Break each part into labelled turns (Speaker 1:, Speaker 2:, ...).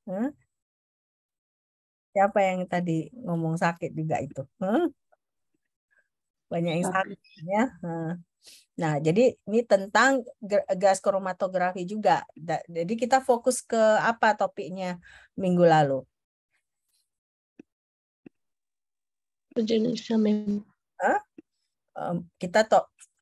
Speaker 1: Hah? Siapa yang tadi ngomong sakit juga itu? Hah? Banyak yang sakit ya. Nah, jadi ini tentang gas kromatografi juga. Jadi kita fokus ke apa topiknya minggu lalu?
Speaker 2: Jenisnya mem.
Speaker 1: Hah? Kita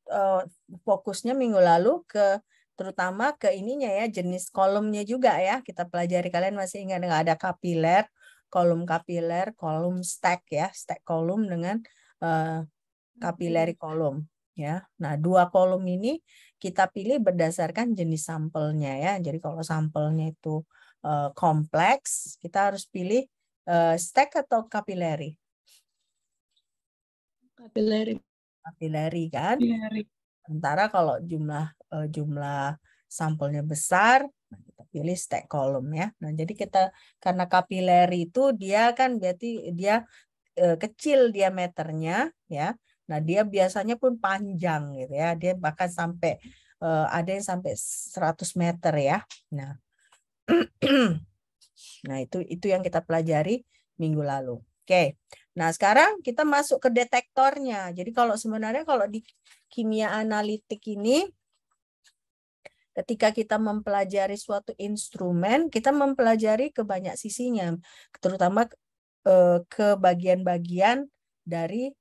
Speaker 1: eh, fokusnya minggu lalu ke terutama ke ininya ya, jenis kolomnya juga ya. Kita pelajari, kalian masih ingat nggak, ada kapiler, kolom stack ya, stack kolom dengan kapilari kolom ya. Nah, dua kolom ini kita pilih berdasarkan jenis sampelnya ya. Jadi kalau sampelnya itu kompleks, kita harus pilih stack atau kapilari.
Speaker 2: Kapilari.
Speaker 1: Kapilari kan.
Speaker 2: Kapilari.
Speaker 1: Sementara kalau jumlah sampelnya besar, nah kita pilih stack kolom ya. Nah, jadi kita karena kapilari itu dia kan berarti dia kecil diameternya ya. Nah, dia biasanya pun panjang gitu ya. Dia bahkan sampai ada yang sampai 100 meter ya. Nah, nah itu yang kita pelajari minggu lalu. Oke. Nah, sekarang kita masuk ke detektornya. Jadi kalau sebenarnya kalau di kimia analitik ini ketika kita mempelajari suatu instrumen, kita mempelajari ke banyak sisinya, terutama ke bagian-bagian dari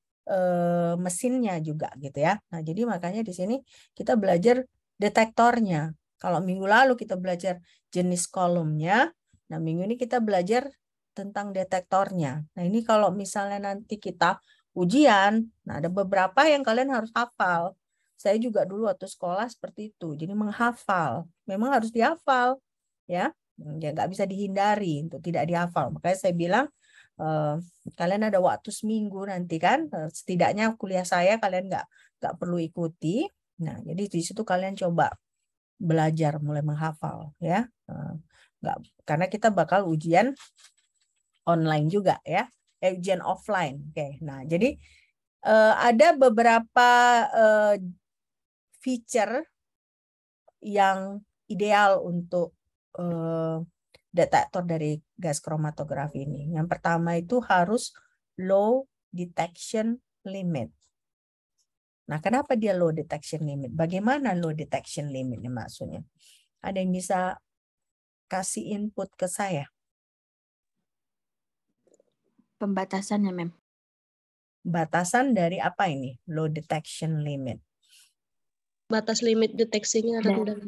Speaker 1: mesinnya juga gitu ya. Nah, jadi makanya di sini kita belajar detektornya. Kalau minggu lalu kita belajar jenis kolomnya, nah minggu ini kita belajar tentang detektornya. Nah, ini kalau misalnya nanti kita ujian, nah ada beberapa yang kalian harus hafal. Saya juga dulu waktu sekolah seperti itu. Jadi menghafal, memang harus dihafal, ya. Ya nggak bisa dihindari untuk tidak dihafal. Makanya saya bilang eh, kalian ada waktu seminggu nanti kan, setidaknya kuliah saya kalian nggak perlu ikuti. Nah, jadi di situ kalian coba belajar mulai menghafal, ya. Nggak, karena kita bakal ujian online juga ya, ujian offline. Oke, nah jadi ada beberapa eh, feature yang ideal untuk detektor dari gas kromatografi ini. Yang pertama itu harus low detection limit. Nah, kenapa dia low detection limit? Bagaimana low detection limit ini maksudnya? Ada yang bisa kasih input ke saya?
Speaker 3: Pembatasannya, Mem.
Speaker 1: Batasan dari apa ini? Low detection limit.
Speaker 2: Batas limit deteksinya rendah.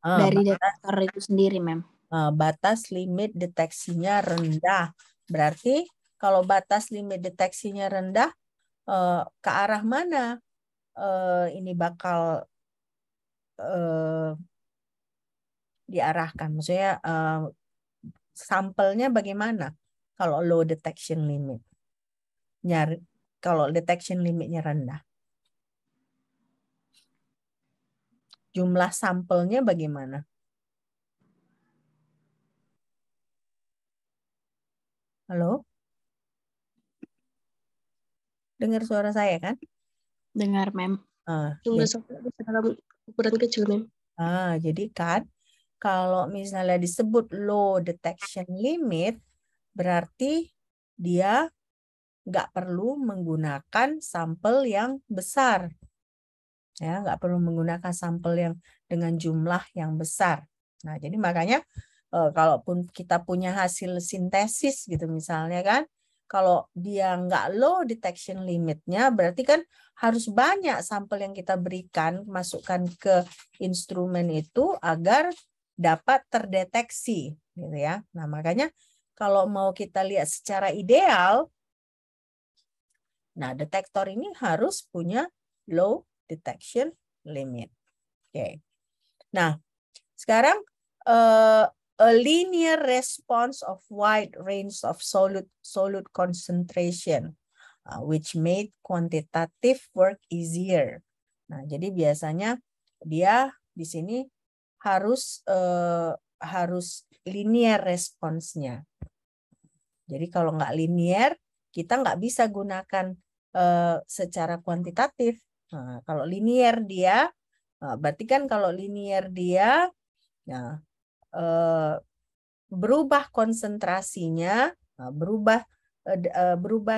Speaker 3: Dari detektor itu sendiri, Mem.
Speaker 1: Batas limit deteksinya rendah. Berarti kalau batas limit deteksinya rendah, ke arah mana ini bakal diarahkan? Maksudnya sampelnya bagaimana kalau low detection limit? Nyari kalau detection limitnya rendah. Jumlah sampelnya bagaimana? Halo? Dengar suara saya kan?
Speaker 3: Dengar, Mem.
Speaker 2: Jumlah
Speaker 1: Jadi,
Speaker 2: sampel dalam ukuran kecil, Mem.
Speaker 1: jadi kan kalau misalnya disebut low detection limit, berarti dia nggak perlu menggunakan sampel yang besar. Ya, nggak perlu menggunakan sampel yang dengan jumlah yang besar. Nah, jadi makanya kalaupun kita punya hasil sintesis gitu misalnya kan, kalau dia nggak low detection limitnya, berarti kan harus banyak sampel yang kita berikan, masukkan ke instrumen itu agar dapat terdeteksi, gitu ya. Nah, makanya kalau mau kita lihat secara ideal, nah detektor ini harus punya low detection limit. Oke. Nah, sekarang a linear response of wide range of solute concentration, which made quantitative work easier. Nah, jadi biasanya dia di sini harus linear responsnya. Jadi kalau nggak linear, kita nggak bisa gunakan secara kuantitatif. Nah, kalau linear dia, berarti kan kalau linear dia, nah, berubah konsentrasinya, berubah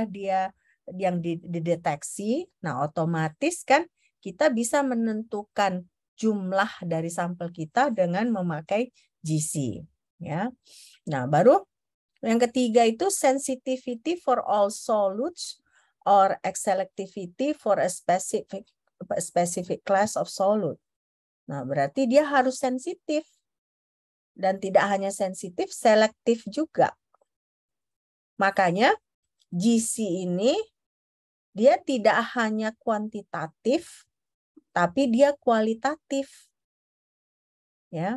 Speaker 1: dia yang dideteksi. Nah, otomatis kan kita bisa menentukan jumlah dari sampel kita dengan memakai GC, ya. Nah, baru yang ketiga itu sensitivity for all solutes or selectivity for a specific class of solute. Nah, berarti dia harus sensitif. Dan tidak hanya sensitif, selektif juga. Makanya GC ini dia tidak hanya kuantitatif, tapi dia kualitatif. Ya,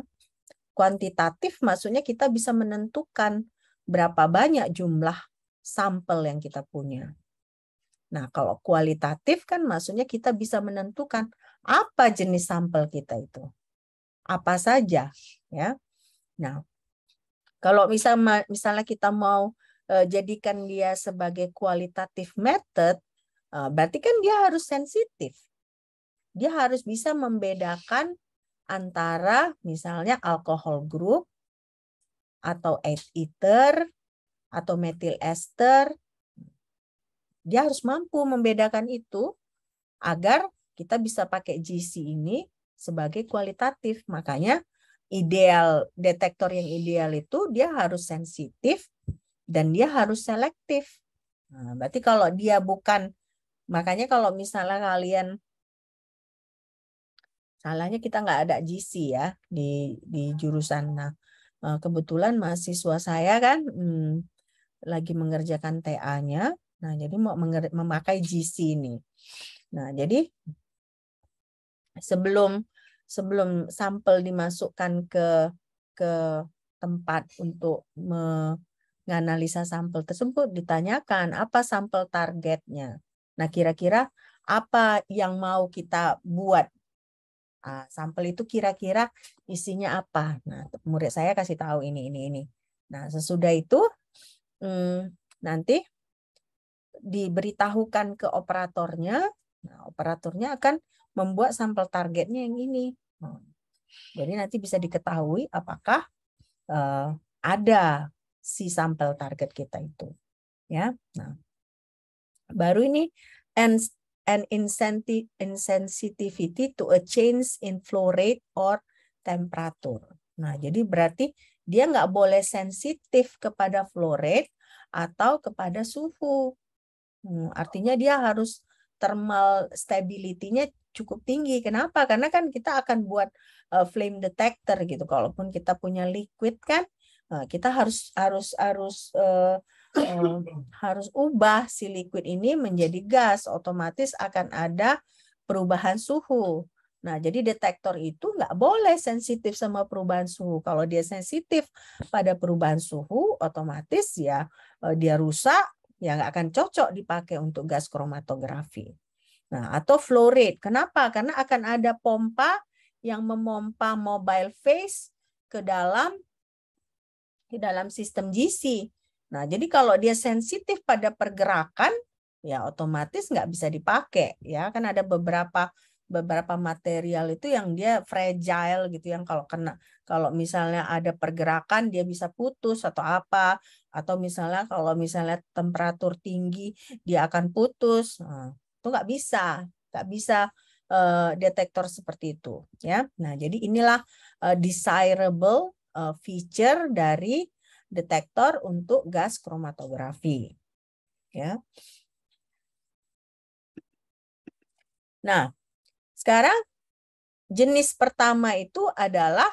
Speaker 1: kuantitatif maksudnya kita bisa menentukan berapa banyak jumlah sampel yang kita punya. Nah, kalau kualitatif kan maksudnya kita bisa menentukan apa jenis sampel kita itu. Apa saja, ya. Nah, kalau misalnya kita mau jadikan dia sebagai kualitatif method, berarti kan dia harus sensitif. Dia harus bisa membedakan antara misalnya alkohol group atau ether atau methyl ester. Dia harus mampu membedakan itu agar kita bisa pakai GC ini sebagai kualitatif. Makanya ideal, detektor yang ideal itu dia harus sensitif dan dia harus selektif. Nah, berarti kalau dia bukan, makanya kalau misalnya kalian, salahnya kita nggak ada GC ya di jurusan. Nah, kebetulan mahasiswa saya kan lagi mengerjakan TA-nya. Nah, jadi mau memakai GC ini. Nah, jadi sebelum sampel dimasukkan ke tempat untuk menganalisa sampel tersebut, ditanyakan apa sampel targetnya. Nah, kira-kira apa yang mau kita buat? Sampel itu kira-kira isinya apa? Nah, murid saya kasih tahu ini. Nah, sesudah itu nanti diberitahukan ke operatornya. Nah, operatornya akan membuat sampel targetnya yang ini. Jadi nanti bisa diketahui apakah ada si sampel target kita itu, ya. Nah, baru ini an insensitivity to a change in flow rate or temperature. Nah, jadi berarti dia nggak boleh sensitif kepada flow rate atau kepada suhu. Artinya dia harus thermal stability-nya cukup tinggi. Kenapa? Karena kan kita akan buat flame detector gitu. Kalaupun kita punya liquid kan, kita harus ubah si liquid ini menjadi gas. Otomatis akan ada perubahan suhu. Nah, jadi detektor itu nggak boleh sensitif sama perubahan suhu. Kalau dia sensitif pada perubahan suhu, otomatis ya dia rusak, ya nggak akan cocok dipakai untuk gas kromatografi. Nah, atau flow rate. Kenapa? Karena akan ada pompa yang memompa mobile phase ke dalam sistem GC. Nah, jadi kalau dia sensitif pada pergerakan, ya otomatis nggak bisa dipakai. Ya, kan ada beberapa material itu yang dia fragile gitu, yang kalau misalnya ada pergerakan dia bisa putus atau apa, atau misalnya kalau temperatur tinggi dia akan putus. Nah, itu nggak bisa detektor seperti itu, ya. Nah, jadi inilah desirable feature dari detektor untuk gas kromatografi, ya. Nah, sekarang jenis pertama itu adalah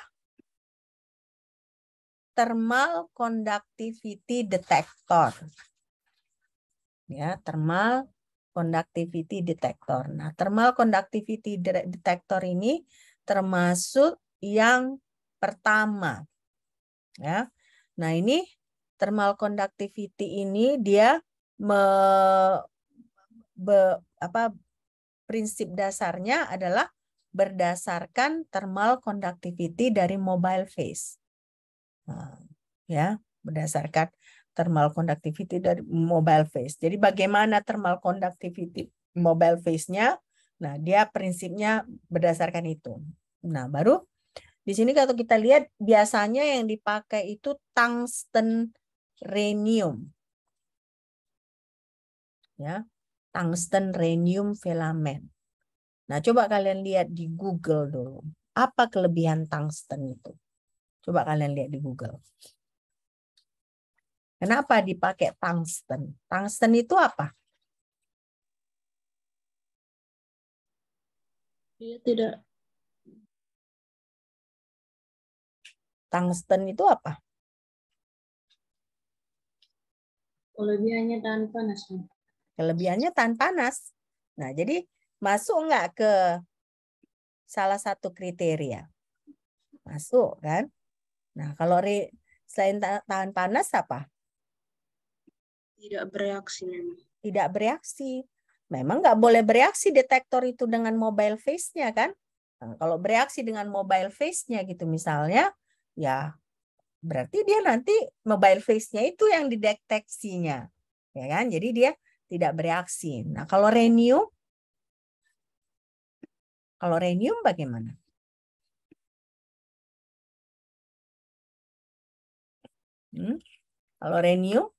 Speaker 1: thermal conductivity detector. Ya, thermal conductivity detector. Nah, thermal conductivity detector ini termasuk yang pertama. Ya. Nah, ini thermal conductivity ini dia prinsip dasarnya adalah berdasarkan thermal conductivity dari mobile phase. Nah, ya, berdasarkan thermal conductivity dari mobile phase. Jadi bagaimana thermal conductivity mobile phase-nya? Nah, dia prinsipnya berdasarkan itu. Nah, baru Di sini kalau kita lihat biasanya yang dipakai itu tungsten rhenium. Ya, tungsten rhenium filament. Nah, coba kalian lihat di Google dulu. Apa kelebihan tungsten itu? Coba kalian lihat di Google. Kenapa dipakai tungsten? Tungsten itu apa?
Speaker 2: Dia tidak
Speaker 1: Tungsten itu apa?
Speaker 2: kelebihannya tahan panas.
Speaker 1: Kelebihannya tahan panas. Nah, jadi masuk nggak ke salah satu kriteria? Masuk kan? Nah, kalau selain tahan panas apa?
Speaker 2: Tidak bereaksi memang.
Speaker 1: Tidak bereaksi. Memang nggak boleh bereaksi detektor itu dengan mobile face-nya kan? Nah, kalau bereaksi dengan mobile face-nya gitu misalnya, ya berarti dia nanti mobile face-nya itu yang dideteksinya. Ya kan? Jadi dia tidak bereaksi. Nah, kalau rhenium bagaimana? Kalau rhenium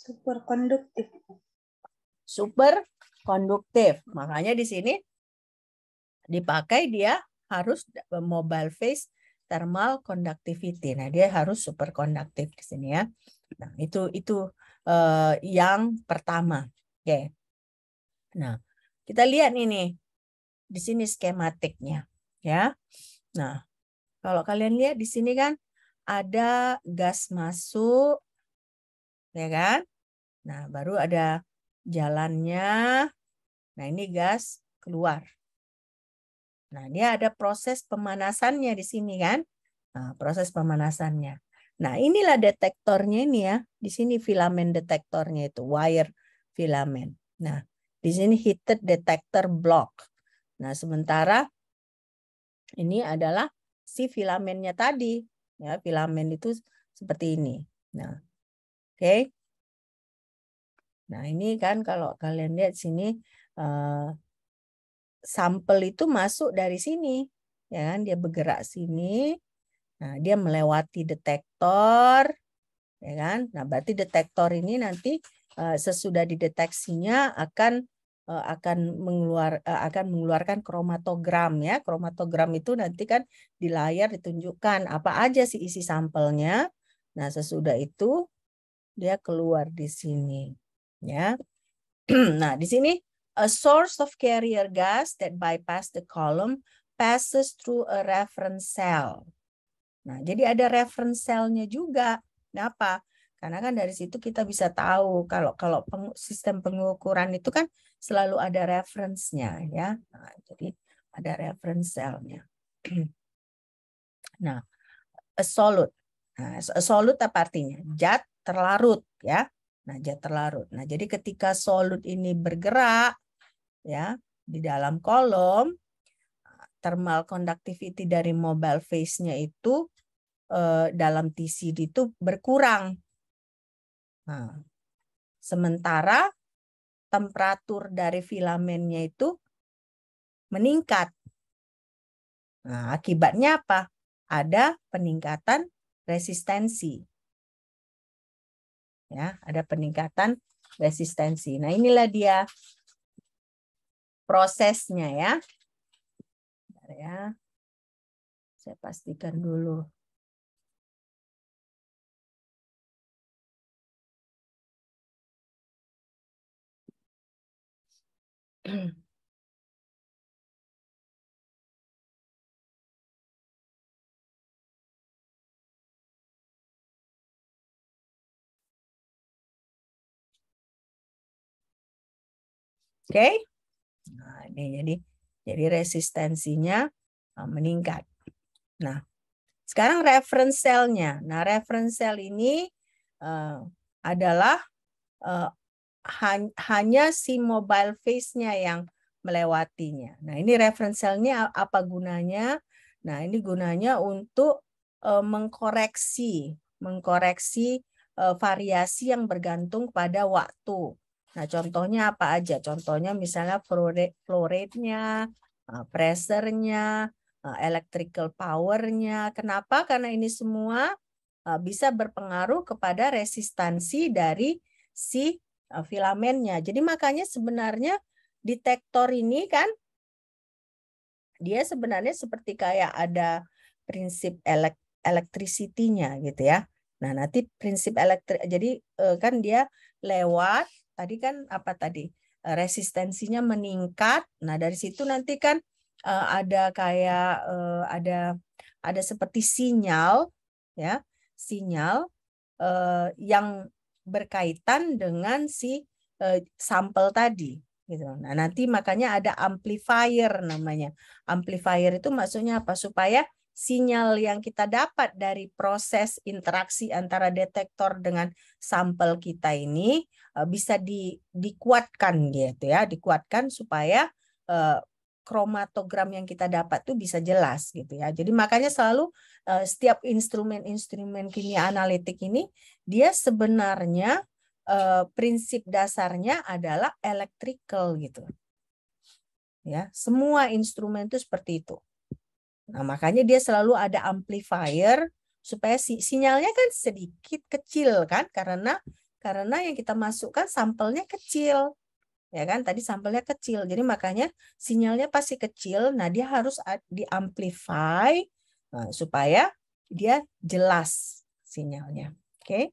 Speaker 2: Superkonduktif.
Speaker 1: super konduktif. Makanya di sini dipakai dia harus mobile phase thermal conductivity. Nah, dia harus super konduktif di sini ya. Nah, itu yang pertama. Oke. Nah, kita lihat ini di sini skematiknya ya. Nah, kalau kalian lihat di sini kan ada gas masuk ya kan? Nah, baru ada jalannya. Nah, ini gas keluar. Nah, dia ada proses pemanasannya di sini kan? Nah, proses pemanasannya. Nah, inilah detektornya ini ya. Di sini filamen detektornya itu wire filament. Nah, di sini heated detector block. Nah, sementara ini adalah si filamennya tadi. Ya, filamen itu seperti ini. Nah, oke. Nah, ini kan kalau kalian lihat sini sampel itu masuk dari sini, ya kan? Dia bergerak sini, nah dia melewati detektor, ya kan? Nah berarti detektor ini nanti sesudah dideteksinya akan mengeluarkan kromatogram ya. Kromatogram itu nanti kan di layar ditunjukkan apa aja sih isi sampelnya. Nah sesudah itu dia keluar di sini, ya. Nah di sini. A source of carrier gas that bypass the column passes through a reference cell. Nah, jadi ada reference cell-nya juga. Kenapa? Karena kan dari situ kita bisa tahu kalau sistem pengukuran itu kan selalu ada reference-nya ya. Nah, jadi ada reference cell-nya. Nah, a solute. Nah, a solute apa artinya? Zat terlarut ya. Nah, zat terlarut. Nah, jadi ketika solute ini bergerak ya di dalam kolom, thermal conductivity dari mobile phase-nya itu dalam TCD itu berkurang. Nah, sementara temperatur dari filamennya itu meningkat. Nah, akibatnya apa? Ada peningkatan resistensi. Ya, ada peningkatan resistensi. Nah, inilah dia prosesnya ya. Bentar ya. Saya pastikan dulu. Oke. Nah, ini jadi resistensinya meningkat. Nah, sekarang reference cell-nya. Nah, reference cell ini adalah hanya si mobile phase-nya yang melewatinya. Nah, ini reference cell-nya apa gunanya? Nah, ini gunanya untuk mengkoreksi variasi yang bergantung pada waktu. Nah, contohnya apa aja? Contohnya misalnya flow rate-nya, pressure-nya, electrical power-nya. Kenapa? Karena ini semua bisa berpengaruh kepada resistansi dari si filamennya. Jadi makanya sebenarnya detektor ini kan dia sebenarnya seperti kayak ada prinsip electricity-nya gitu ya. Nah, nanti prinsip jadi kan dia lewat tadi kan apa tadi? Resistensinya meningkat. Nah, dari situ nanti kan ada kayak ada seperti sinyal ya, sinyal yang berkaitan dengan si sampel tadi gitu. Nah, nanti makanya ada amplifier namanya. Amplifier itu maksudnya apa? Supaya sinyal yang kita dapat dari proses interaksi antara detektor dengan sampel kita ini bisa dikuatkan gitu ya, dikuatkan supaya kromatogram yang kita dapat tuh bisa jelas gitu ya. Jadi makanya selalu setiap instrumen-instrumen kimia analitik ini dia sebenarnya prinsip dasarnya adalah electrical gitu. Ya, semua instrumen itu seperti itu. Nah, makanya dia selalu ada amplifier supaya sinyalnya kan sedikit kecil kan karena yang kita masukkan sampelnya kecil. Ya kan? Tadi sampelnya kecil. Jadi makanya sinyalnya pasti kecil. Nah, dia harus diamplify supaya dia jelas sinyalnya. Oke.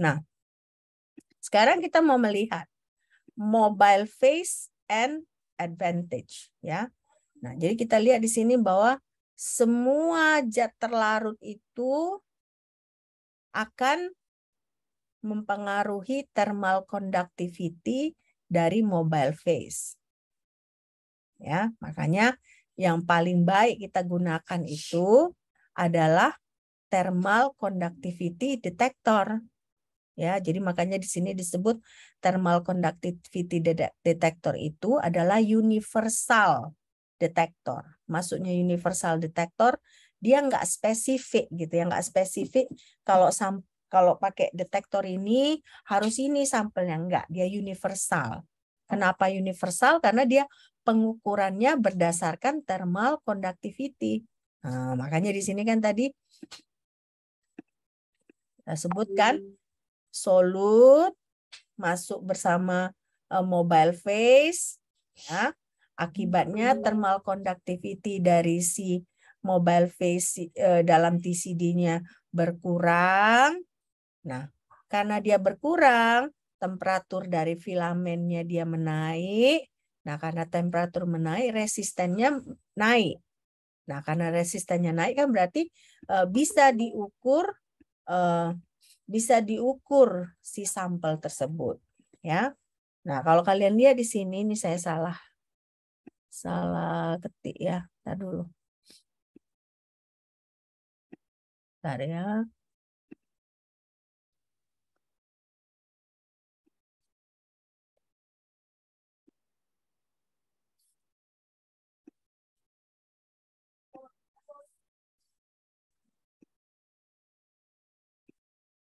Speaker 1: Nah, sekarang kita mau melihat mobile phase and advantage ya. Nah, jadi kita lihat di sini bahwa semua zat terlarut itu akan mempengaruhi thermal conductivity dari mobile phase. Ya, makanya yang paling baik kita gunakan itu adalah thermal conductivity detector. Ya, jadi makanya di sini disebut thermal conductivity detector itu adalah universal detector. Maksudnya universal detector dia nggak spesifik gitu ya, nggak spesifik kalau pakai detektor ini harus ini sampelnya enggak, dia universal. Kenapa universal? Karena dia pengukurannya berdasarkan thermal conductivity. Nah, makanya di sini kan tadi kita sebutkan solut masuk bersama mobile phase ya. Akibatnya thermal conductivity dari si mobile phase dalam TCD-nya berkurang. Nah, karena dia berkurang, temperatur dari filamennya dia menaik. Nah, karena temperatur menaik, resistennya naik. Nah, karena resistennya naik kan berarti bisa diukur si sampel tersebut ya. Nah, kalau kalian lihat di sini ini saya salah ketik ya. Bentar dulu. Bentar ya.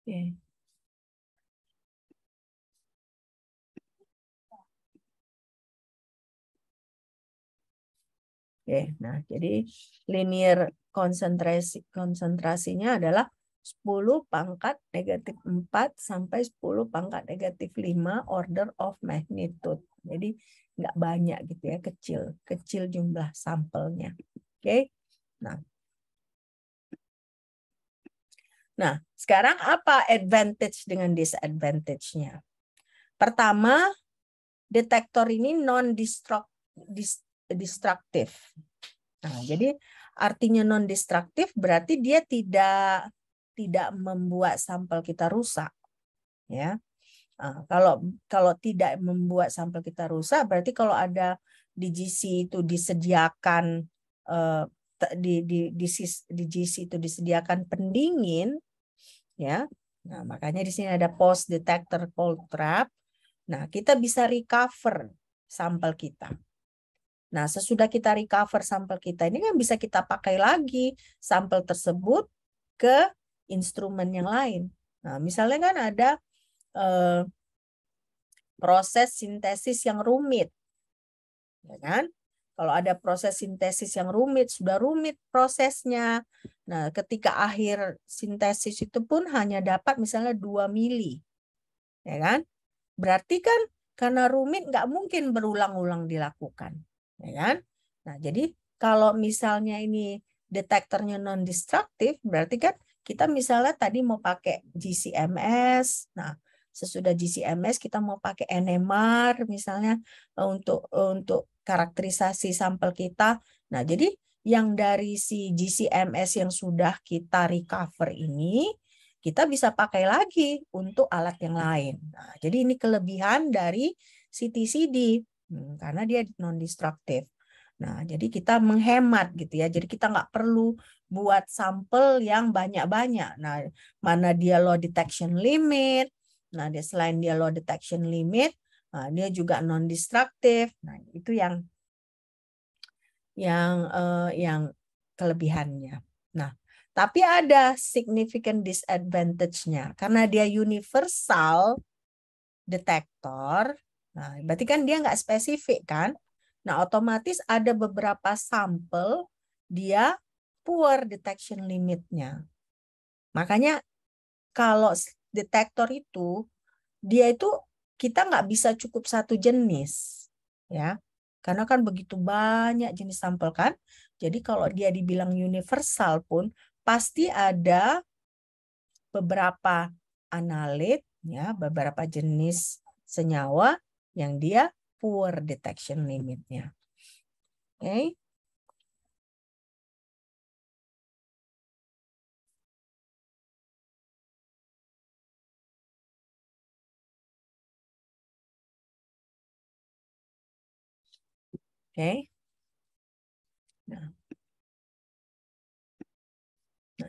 Speaker 1: Oke. Oke, nah jadi linear konsentrasinya adalah 10 pangkat negatif 4 sampai 10 pangkat negatif 5 order of magnitude. Jadi nggak banyak gitu ya, kecil jumlah sampelnya. Oke. Nah, sekarang apa advantage dengan disadvantage-nya? Pertama, detektor ini non-destruktif. Nah, jadi artinya non-destruktif berarti dia tidak membuat sampel kita rusak. Ya, kalau tidak membuat sampel kita rusak, berarti kalau ada di GC itu disediakan di GC itu disediakan pendingin, ya. Nah, makanya di sini ada post detector cold trap. Nah, kita bisa recover sampel kita. Nah, sesudah kita recover sampel kita ini kan bisa kita pakai lagi sampel tersebut ke instrumen yang lain. Nah, misalnya kan ada proses sintesis yang rumit. Ya kan? Kalau ada proses sintesis yang rumit, sudah rumit prosesnya. Nah, ketika akhir sintesis itu pun hanya dapat misalnya 2 mili. Ya kan? Berarti kan karena rumit nggak mungkin berulang-ulang dilakukan. Ya kan? Nah, jadi kalau misalnya ini detektornya non-destruktif, berarti kan kita misalnya tadi mau pakai GC-MS. Nah, sesudah GC-MS kita mau pakai NMR misalnya untuk karakterisasi sampel kita. Nah, jadi yang dari si GC-MS yang sudah kita recover ini kita bisa pakai lagi untuk alat yang lain. Nah, jadi ini kelebihan dari CT/CD karena dia non-destruktif. Nah, jadi kita menghemat gitu ya. Jadi kita nggak perlu buat sampel yang banyak-banyak. Nah, mana dia low detection limit. Nah, dia selain dia low detection limit, dia juga non-destruktif. Nah, itu yang kelebihannya. Nah, tapi ada significant disadvantage-nya. Karena dia universal detektor, nah, berarti kan dia nggak spesifik kan? Nah, otomatis ada beberapa sampel dia poor detection limit-nya. Makanya kalau detektor itu, dia itu kita nggak bisa cukup satu jenis. Ya, karena kan begitu banyak jenis sampel kan. Jadi kalau dia dibilang universal pun, pasti ada beberapa analit, ya, beberapa jenis senyawa yang dia poor detection limit-nya. Oke. Oke. Nah,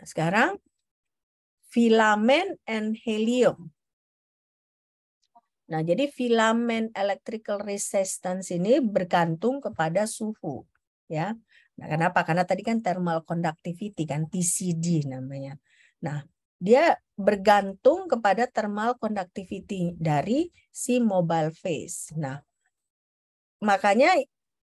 Speaker 1: sekarang filamen and helium. Nah, jadi filamen electrical resistance ini bergantung kepada suhu, ya. Nah, kenapa? Karena tadi kan thermal conductivity kan, TCD namanya. Nah, dia bergantung kepada thermal conductivity dari si mobile phase. Nah, makanya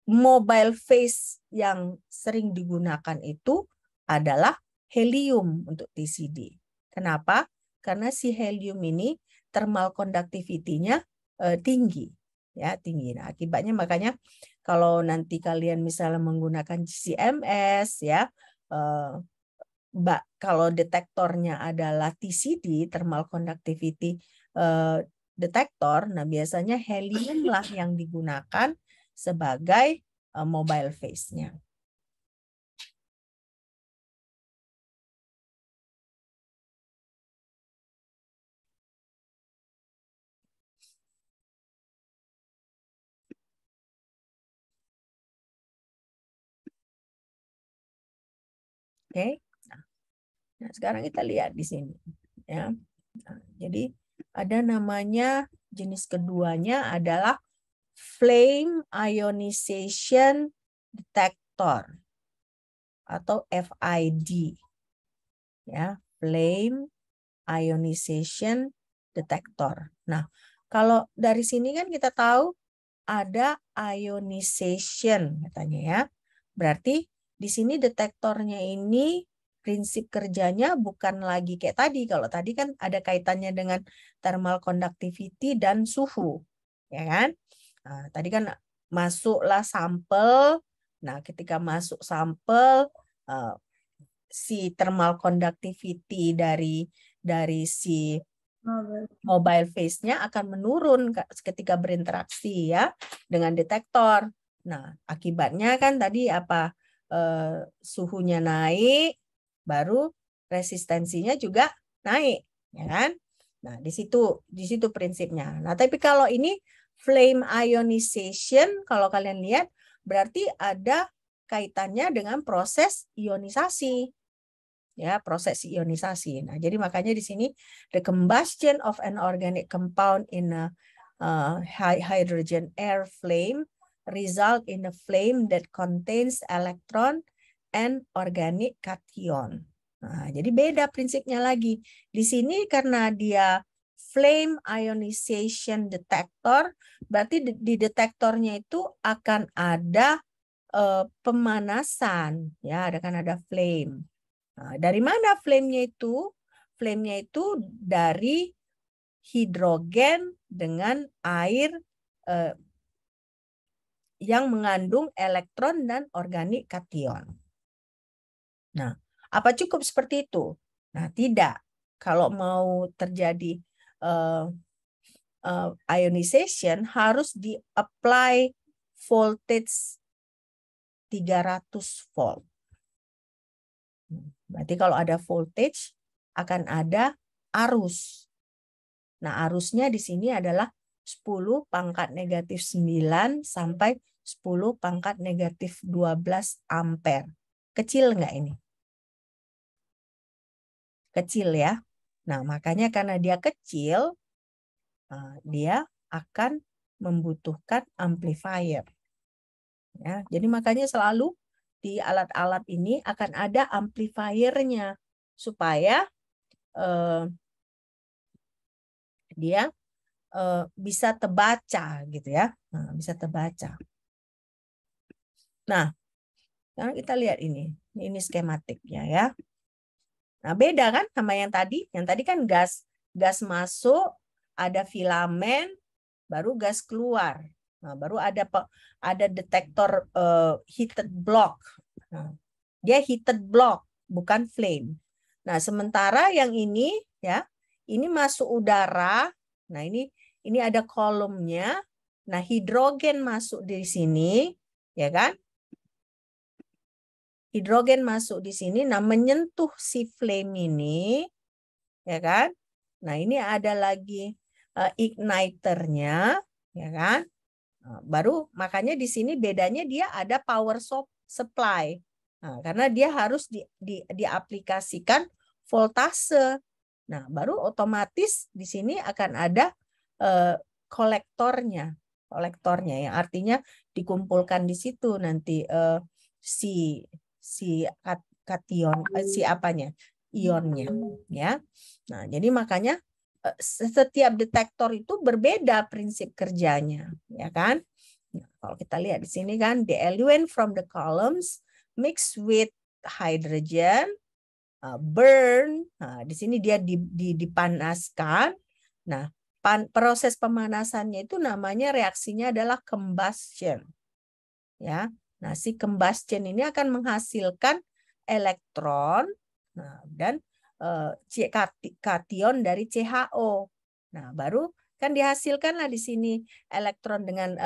Speaker 1: mobile phase yang sering digunakan itu adalah helium untuk TCD. Kenapa? Karena si helium ini thermal conductivity-nya tinggi, ya, tinggi. Nah, akibatnya makanya kalau nanti kalian misalnya menggunakan GC-MS, ya, kalau detektornya adalah TCD, thermal conductivity detektor, nah biasanya helium lah yang digunakan sebagai mobile phase-nya. Oke. Nah, sekarang kita lihat di sini, ya. Nah, jadi ada namanya jenis keduanya adalah flame ionization detector atau FID, ya, flame ionization detector. Nah, kalau dari sini kan kita tahu ada ionization katanya, ya. Berarti di sini detektornya ini prinsip kerjanya bukan lagi kayak tadi. Kalau tadi kan ada kaitannya dengan thermal conductivity dan suhu, ya kan? Nah, tadi kan masuklah sampel. Nah, ketika masuk sampel, si thermal conductivity dari si mobile phase-nya akan menurun ketika berinteraksi, ya, dengan detektor. Nah, akibatnya kan tadi apa? Suhunya naik, baru resistensinya juga naik, ya kan? Nah, di situ prinsipnya. Nah, tapi kalau ini flame ionization, kalau kalian lihat berarti ada kaitannya dengan proses ionisasi. Ya, proses ionisasi. Nah, jadi makanya di sini the combustion of an organic compound in a high hydrogen air flame result in a flame that contains electron and organic cation. Nah, jadi beda prinsipnya lagi. Di sini karena dia flame ionization detector, berarti di detektornya itu akan ada pemanasan, ya, akan ada flame. Nah, dari mana flame-nya itu? Flame-nya itu dari hidrogen dengan air yang mengandung elektron dan organik kation. Nah, apa cukup seperti itu? Nah, tidak. Kalau mau terjadi ionization harus di-apply voltage 300 volt. Berarti kalau ada voltage akan ada arus. Nah, arusnya di sini adalah 10 pangkat negatif 9 sampai 10 pangkat negatif 12 ampere. Kecil nggak ini? Kecil ya. Nah, makanya karena dia kecil, dia akan membutuhkan amplifier. Ya, jadi makanya selalu di alat-alat ini akan ada amplifiernya supaya dia bisa terbaca gitu ya. Nah, bisa terbaca. Nah, sekarang kita lihat ini skematiknya ya. Nah, beda kan sama yang tadi? Yang tadi kan gas masuk, ada filamen, baru gas keluar. Nah, baru ada detektor heated block. Nah, dia heated block, bukan flame. Nah, sementara yang ini ya, ini masuk udara. Nah, ini ada kolomnya. Nah, hidrogen masuk di sini, ya kan? Hidrogen masuk di sini, nah menyentuh si flame ini, ya kan? Nah, ini ada lagi igniternya, ya kan? Nah, baru makanya di sini bedanya dia ada power supply. Nah, karena dia harus diaplikasikan voltase. Nah, baru otomatis di sini akan ada kolektornya yang artinya dikumpulkan di situ nanti si kation ionnya ya. Nah, jadi makanya setiap detektor itu berbeda prinsip kerjanya, ya kan? Nah, kalau kita lihat di sini kan, the eluent from the columns mixed with hydrogen burn. Nah, di sini dia dipanaskan. Nah, proses pemanasannya itu namanya reaksinya adalah combustion. Ya. Nah, si combustion ini akan menghasilkan elektron dan kation dari CHO. Nah, baru kan dihasilkanlah di sini elektron dengan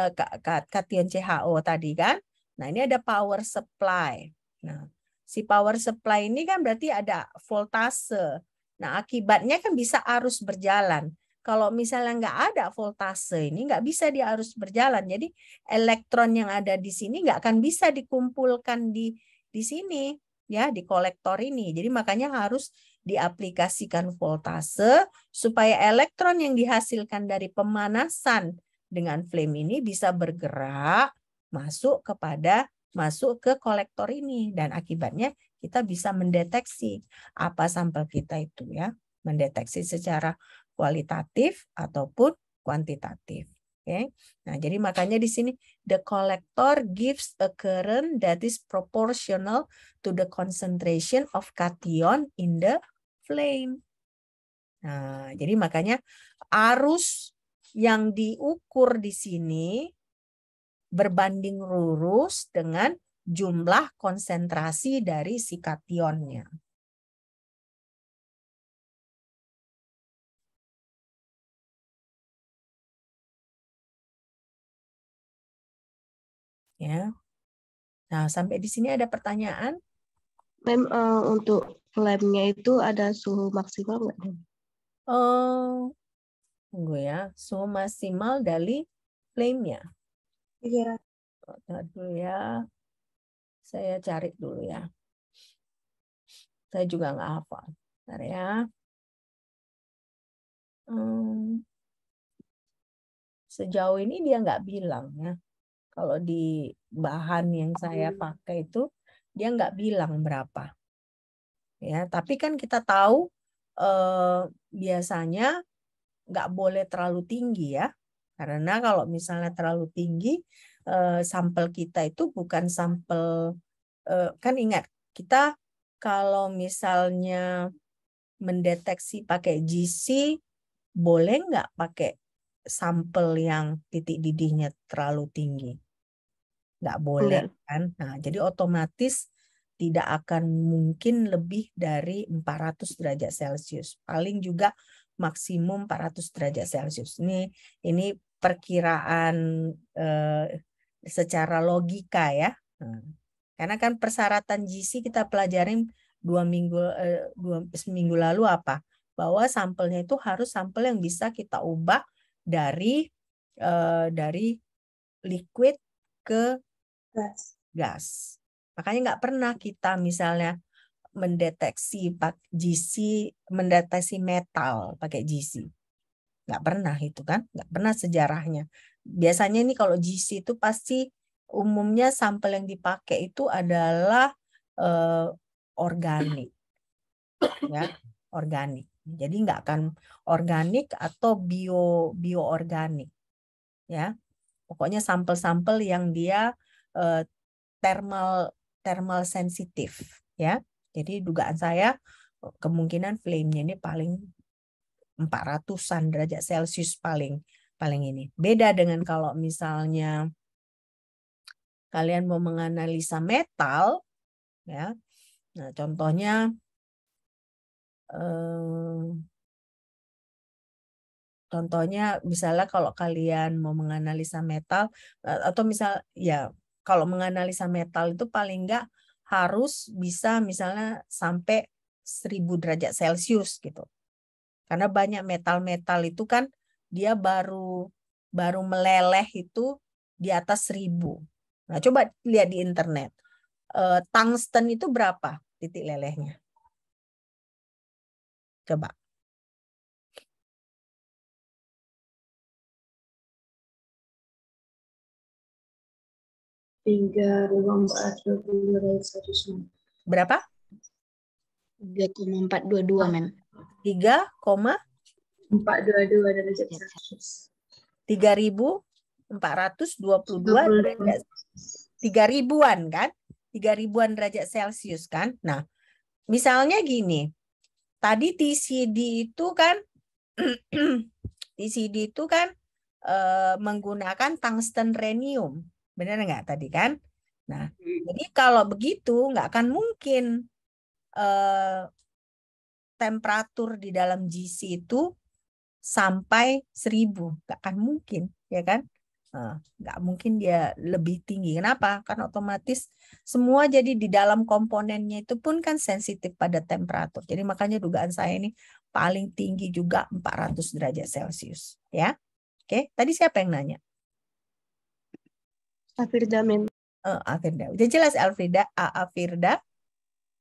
Speaker 1: kation CHO tadi kan. Nah, ini ada power supply. Nah, si power supply ini kan berarti ada voltase. Nah, akibatnya kan bisa arus berjalan. Kalau misalnya nggak ada voltase ini, nggak bisa dia arus berjalan. Jadi elektron yang ada di sini nggak akan bisa dikumpulkan di sini, ya, di kolektor ini. Jadi makanya harus diaplikasikan voltase supaya elektron yang dihasilkan dari pemanasan dengan flame ini bisa bergerak masuk ke kolektor ini, dan akibatnya kita bisa mendeteksi apa sampel kita itu ya, mendeteksi secara kualitatif ataupun kuantitatif. Oke. Nah, jadi makanya di sini the collector gives a current that is proportional to the concentration of cation in the flame. Nah, jadi makanya arus yang diukur di sini berbanding lurus dengan jumlah konsentrasi dari si kationnya. Ya. Nah, sampai di sini ada pertanyaan?
Speaker 2: Mem, untuk flame-nya itu ada suhu maksimal nggak?
Speaker 1: Tunggu ya, suhu maksimal dari flame-nya.
Speaker 2: Iya.
Speaker 1: Dulu ya, saya cari dulu ya. Saya juga nggak hafal. Bentar ya. Sejauh ini dia nggak bilang ya. Kalau di bahan yang saya pakai itu dia nggak bilang berapa. Ya, tapi kan kita tahu biasanya nggak boleh terlalu tinggi ya. Karena kalau misalnya terlalu tinggi, sampel kita itu bukan sampel, kan ingat, kita kalau misalnya mendeteksi pakai GC, boleh nggak pakai sampel yang titik didihnya terlalu tinggi? Nggak boleh kan? Nah, jadi otomatis tidak akan mungkin lebih dari 400 derajat Celcius. Paling juga maksimum 400 derajat Celcius. Ini perkiraan secara logika ya. Nah, karena kan persyaratan GC kita pelajarin seminggu lalu apa? Bahwa sampelnya itu harus sampel yang bisa kita ubah dari liquid ke gas. Makanya nggak pernah kita misalnya mendeteksi metal pakai GC. Nggak pernah itu kan, nggak pernah sejarahnya. Biasanya ini kalau GC itu pasti umumnya sampel yang dipakai itu adalah organik, ya, organik. Jadi nggak akan organik atau bioorganik, ya. Pokoknya sampel-sampel yang dia thermal sensitif, ya. Jadi dugaan saya kemungkinan flame-nya ini paling 400-an derajat Celcius paling ini. Beda dengan kalau misalnya kalian mau menganalisa metal, ya. Nah, contohnya misalnya kalau kalian mau menganalisa metal atau misal ya kalau menganalisa metal itu paling enggak harus bisa misalnya sampai 1000 derajat Celcius gitu. Karena banyak metal-metal itu kan dia baru meleleh itu di atas 1000. Nah, coba lihat di internet. Tungsten itu berapa titik lelehnya? Coba. Berapa?
Speaker 3: 3,422 mem.
Speaker 1: 3,422 derajat Celcius. 3.422 derajat. 3.000-an kan? 3.000-an derajat Celcius kan? Nah, misalnya gini. Tadi TCD itu kan menggunakan tungsten rhenium. Benar nggak tadi kan? Nah, jadi kalau begitu nggak akan mungkin temperatur di dalam GC itu sampai 1000. Nggak akan mungkin, ya kan? Nggak mungkin dia lebih tinggi. Kenapa? Karena otomatis semua jadi di dalam komponennya itu pun kan sensitif pada temperatur. Jadi makanya dugaan saya ini paling tinggi juga 400 derajat Celcius. Ya, oke. Tadi siapa yang nanya?
Speaker 2: Afirda, mem.
Speaker 1: Afirda. Udah jelas Afirda?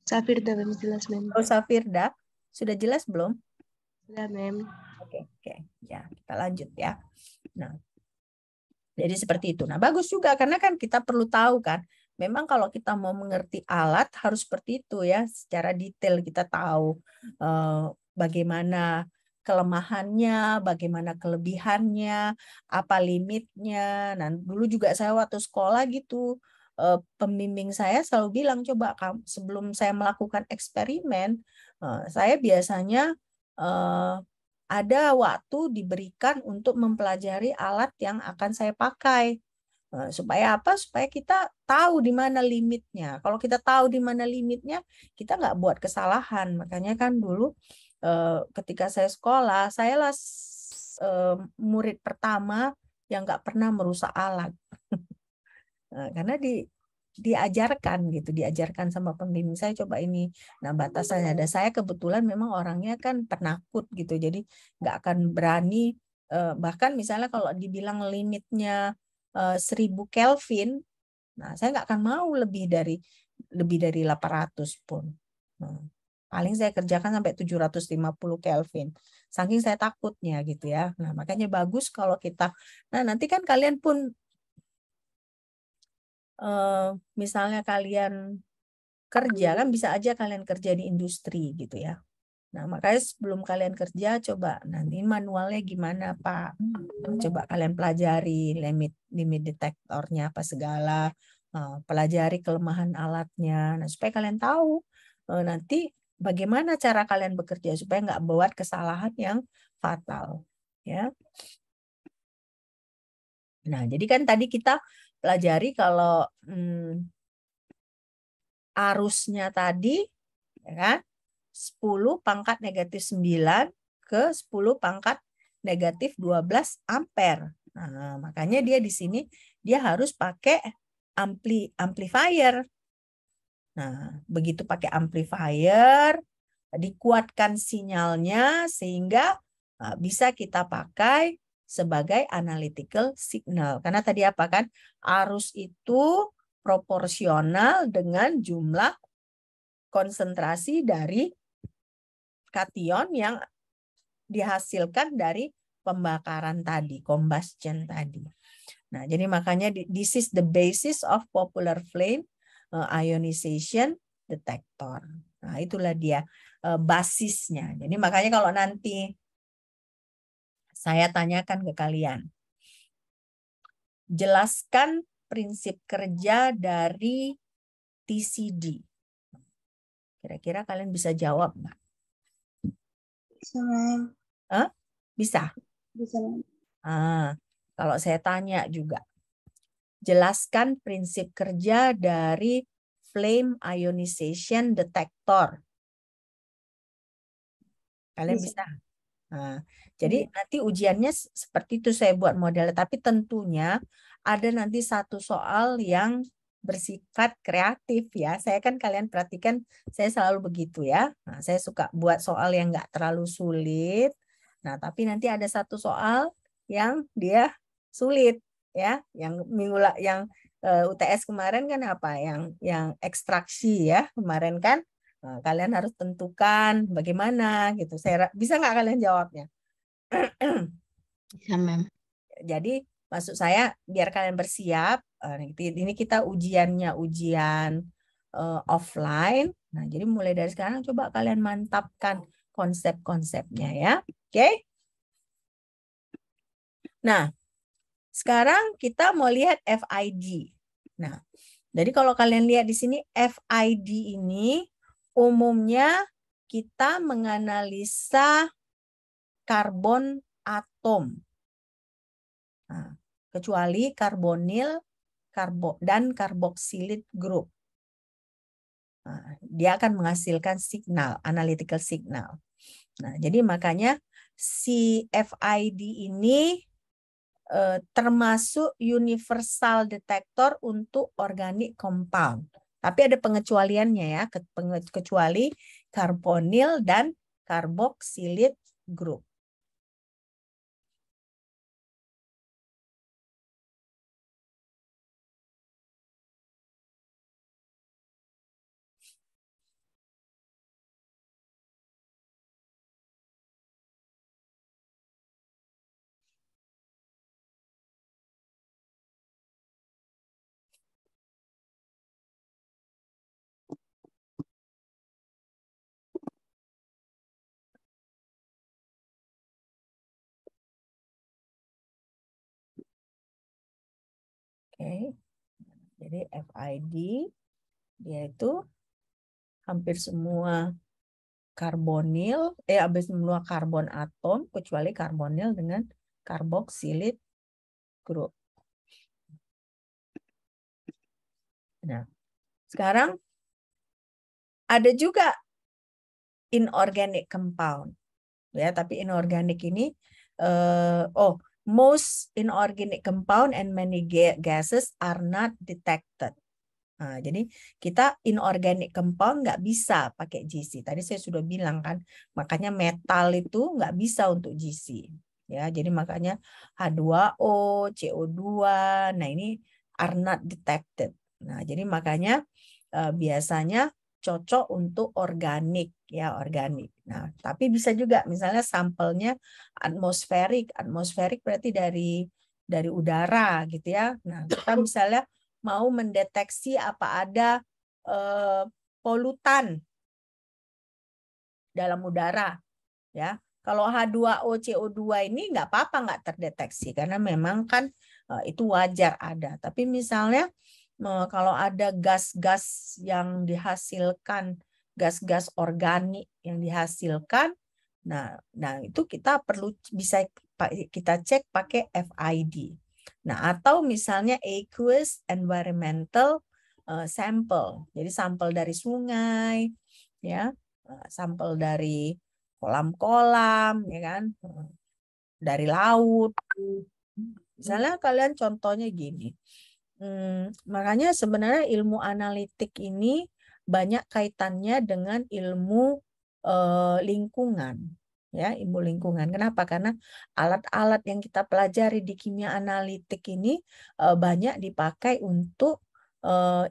Speaker 2: Safirda, mem, jelas, mem.
Speaker 1: Oh, Safirda. Sudah jelas belum?
Speaker 2: Sudah, mem.
Speaker 1: Oke. Ya, kita lanjut ya. Nah, jadi seperti itu. Nah, bagus juga karena kan kita perlu tahu kan. Memang kalau kita mau mengerti alat harus seperti itu ya. Secara detail kita tahu bagaimana kelemahannya, bagaimana kelebihannya, apa limitnya. Nah, dulu juga saya waktu sekolah gitu, pembimbing saya selalu bilang, coba sebelum saya melakukan eksperimen, saya biasanya ada waktu diberikan untuk mempelajari alat yang akan saya pakai. Supaya apa? Supaya kita tahu di mana limitnya. Kalau kita tahu di mana limitnya, kita nggak buat kesalahan. Makanya kan dulu ketika saya sekolah, saya lah murid pertama yang nggak pernah merusak alat. Karena diajarkan sama pembimbing saya, coba ini. Nah, batasannya ada. Saya kebetulan memang orangnya kan penakut gitu, jadi nggak akan berani. Bahkan misalnya kalau dibilang limitnya 1000 Kelvin, nah saya nggak akan mau lebih dari 800 pun. Nah, paling saya kerjakan sampai 750 Kelvin. Saking saya takutnya gitu ya. Nah, makanya bagus kalau kita. Nah, nanti kan kalian pun misalnya kalian kerja kan bisa aja kalian kerja di industri gitu ya. Nah, makanya sebelum kalian kerja, coba nanti manualnya gimana, Pak. Coba kalian pelajari limit detektornya apa segala. Pelajari kelemahan alatnya. Nah, supaya kalian tahu nanti bagaimana cara kalian bekerja supaya nggak buat kesalahan yang fatal. Ya. Nah, jadi kan tadi kita pelajari kalau arusnya tadi, ya kan, 10 pangkat negatif 9 ke 10 pangkat negatif 12 ampere. Nah, makanya dia di sini dia harus pakai amplifier. Nah, begitu pakai amplifier, dikuatkan sinyalnya sehingga bisa kita pakai sebagai analytical signal. Karena tadi apa kan? Arus itu proporsional dengan jumlah konsentrasi dari kation yang dihasilkan dari pembakaran tadi, combustion tadi. Nah, jadi makanya this is the basis of popular flame ionization detector. Nah, itulah dia basisnya. Jadi makanya kalau nanti saya tanyakan ke kalian, jelaskan prinsip kerja dari TCD. Kira-kira kalian bisa jawab nggak?
Speaker 2: Bisa, Ma'am.
Speaker 1: Bisa?
Speaker 2: Bisa, Ma'am.
Speaker 1: Kalau saya tanya juga, jelaskan prinsip kerja dari flame ionization detector. Kalian bisa? Nah, jadi nanti ujiannya seperti itu saya buat modelnya, tapi tentunya ada nanti satu soal yang bersifat kreatif ya. Saya kan kalian perhatikan saya selalu begitu ya. Nah, saya suka buat soal yang nggak terlalu sulit. Nah, tapi nanti ada satu soal yang dia sulit ya. Yang UTS kemarin kan apa? Yang ekstraksi ya kemarin kan. Nah, kalian harus tentukan bagaimana gitu. Bisa nggak kalian jawabnya?
Speaker 3: Bisa, Ma'am.
Speaker 1: Jadi maksud saya biar kalian bersiap. Ini kita ujiannya ujian offline. Nah, jadi mulai dari sekarang coba kalian mantapkan konsep-konsepnya ya. Oke? Nah, sekarang kita mau lihat FID. Nah, jadi kalau kalian lihat di sini FID ini umumnya kita menganalisa karbon atom. Nah, kecuali karbonil dan karboksilit group. Nah, dia akan menghasilkan signal, analytical signal. Nah, jadi makanya si FID ini termasuk universal detector untuk organic compound. Tapi ada pengecualiannya ya, kecuali karbonil dan karboksilit group. Oke. Jadi FID dia itu hampir semua karbonil, hampir semua karbon atom kecuali karbonil dengan karboksilit group. Nah, sekarang ada juga inorganic compound, ya. Tapi inorganic ini, most inorganic compound and many gases are not detected. Nah, jadi kita inorganic compound nggak bisa pakai GC. Tadi saya sudah bilang kan, makanya metal itu nggak bisa untuk GC. Ya, jadi makanya H2O, CO2, nah ini are not detected. Nah, jadi makanya biasanya cocok untuk organik ya, organik. Nah, tapi bisa juga misalnya sampelnya atmosferik. Atmosferik berarti dari udara gitu ya. Nah, kita misalnya mau mendeteksi apa ada polutan. dalam udara, ya. Kalau H2O CO2 ini nggak apa-apa, nggak terdeteksi karena memang kan itu wajar ada. Tapi misalnya kalau ada gas-gas yang dihasilkan, gas-gas organik yang dihasilkan, nah itu kita perlu bisa kita cek pakai FID. Nah, atau misalnya aqueous environmental sample. Jadi sampel dari sungai, ya, sampel dari kolam-kolam, ya kan, dari laut. Misalnya kalian contohnya gini. Makanya sebenarnya ilmu analitik ini banyak kaitannya dengan ilmu lingkungan, ya, ilmu lingkungan. Kenapa? Karena alat-alat yang kita pelajari di kimia analitik ini banyak dipakai untuk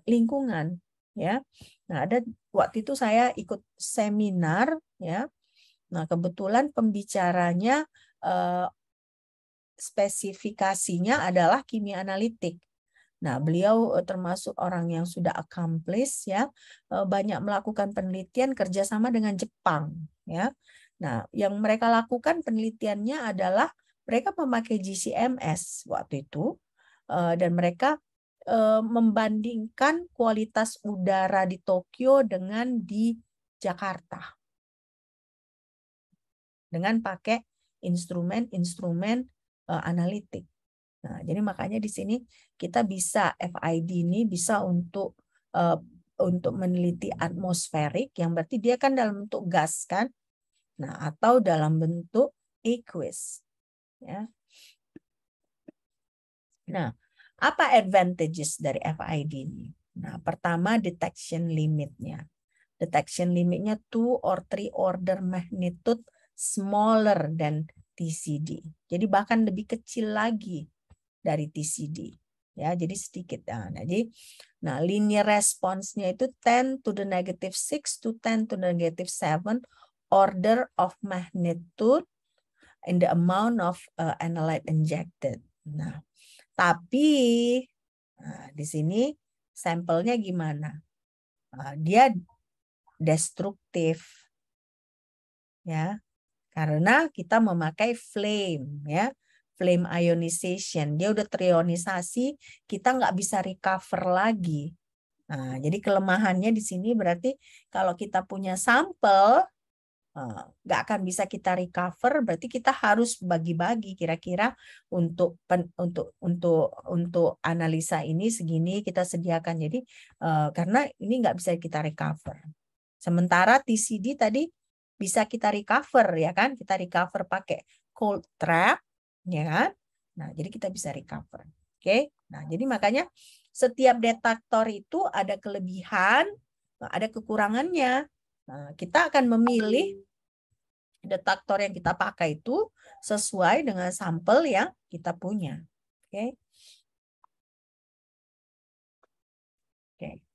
Speaker 1: lingkungan, ya. Nah, ada waktu itu saya ikut seminar, ya. Nah, kebetulan pembicaranya spesifikasinya adalah kimia analitik. Nah, beliau termasuk orang yang sudah accomplished, ya, banyak melakukan penelitian kerjasama dengan Jepang, ya. Nah, yang mereka lakukan penelitiannya adalah mereka memakai GCMS waktu itu, dan mereka membandingkan kualitas udara di Tokyo dengan di Jakarta dengan pakai instrumen-instrumen analitik. Nah, jadi makanya di sini kita bisa FID ini bisa untuk meneliti atmosferik, yang berarti dia kan dalam bentuk gas kan, nah atau dalam bentuk aqueous, ya. Nah, apa advantages dari FID ini? Nah, pertama detection limitnya. Detection limitnya 2 or 3 order magnitude smaller than TCD. Jadi bahkan lebih kecil lagi dari TCD. Ya, jadi sedikit. Nah, linear response-nya itu 10 to the negative 6 to 10 to the negative 7 order of magnitude in the amount of analyte injected. Nah, tapi di sini sampelnya gimana? Dia destruktif, ya, karena kita memakai flame, ya, flame ionization. Dia udah terionisasi, kita nggak bisa recover lagi. Nah, jadi kelemahannya di sini berarti kalau kita punya sampel nggak akan bisa kita recover, berarti kita harus bagi-bagi kira-kira untuk analisa ini segini kita sediakan. Jadi karena ini nggak bisa kita recover. Sementara TCD tadi bisa kita recover, ya kan? Kita recover pakai cold trap, ya kan? Nah, jadi kita bisa recover. Oke. Nah, jadi makanya setiap detektor itu ada kelebihan, ada kekurangannya. Nah, kita akan memilih detektor yang kita pakai itu sesuai dengan sampel yang kita punya. Oke. Oke.